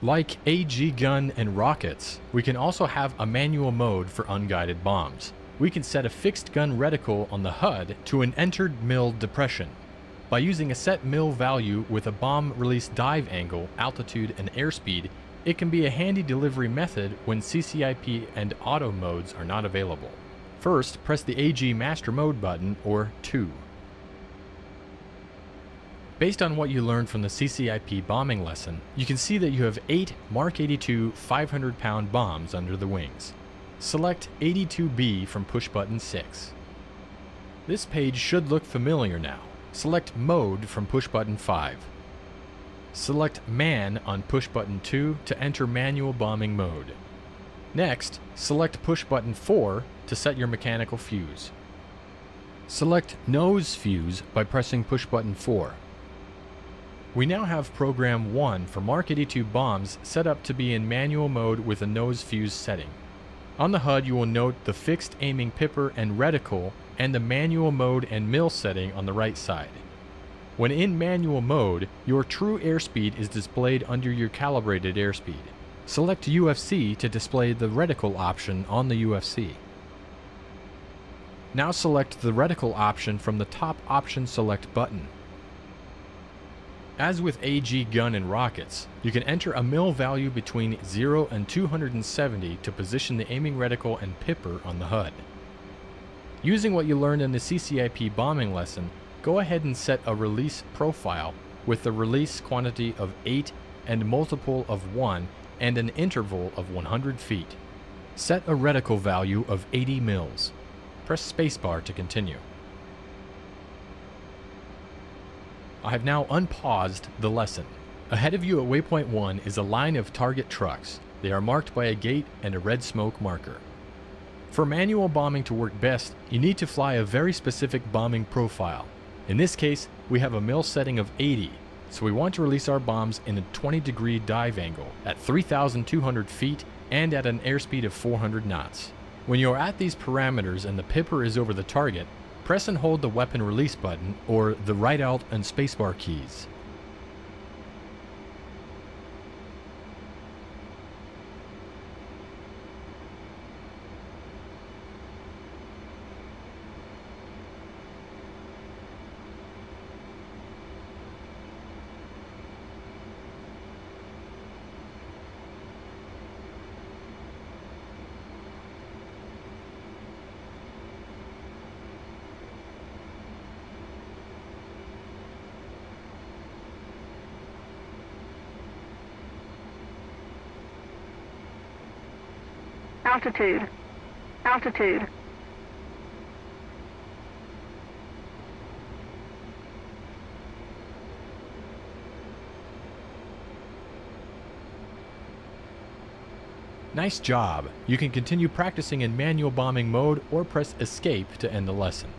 Like AG gun and rockets, we can also have a manual mode for unguided bombs. We can set a fixed gun reticle on the HUD to an entered mill depression. By using a set mill value with a bomb release dive angle, altitude, and airspeed, it can be a handy delivery method when CCIP and auto modes are not available. First, press the AG Master Mode button, or 2. Based on what you learned from the CCIP bombing lesson, you can see that you have 8 Mark 82 500-pound bombs under the wings. Select 82B from push button 6. This page should look familiar now. Select Mode from push button 5. Select Man on push button 2 to enter manual bombing mode. Next, select push button 4 to set your mechanical fuse. Select Nose Fuse by pressing push button 4. We now have program 1 for Mark 82 bombs set up to be in manual mode with a nose fuse setting. On the HUD you will note the fixed aiming pipper and reticle and the manual mode and mill setting on the right side. When in manual mode, your true airspeed is displayed under your calibrated airspeed. Select UFC to display the reticle option on the UFC. Now select the reticle option from the top option select button. As with AG gun and rockets, you can enter a mill value between 0 and 270 to position the aiming reticle and pipper on the HUD. Using what you learned in the CCIP bombing lesson, go ahead and set a release profile with the release quantity of 8 and multiple of 1 and an interval of 100 feet. Set a reticle value of 80 mils. Press spacebar to continue. I have now unpaused the lesson. Ahead of you at waypoint 1 is a line of target trucks. They are marked by a gate and a red smoke marker. For manual bombing to work best, you need to fly a very specific bombing profile. In this case, we have a mill setting of 80, so we want to release our bombs in a 20-degree dive angle at 3,200 feet and at an airspeed of 400 knots. When you are at these parameters and the pipper is over the target, press and hold the weapon release button or the right alt and spacebar keys. Altitude. Altitude. Nice job! You can continue practicing in manual bombing mode or press escape to end the lesson.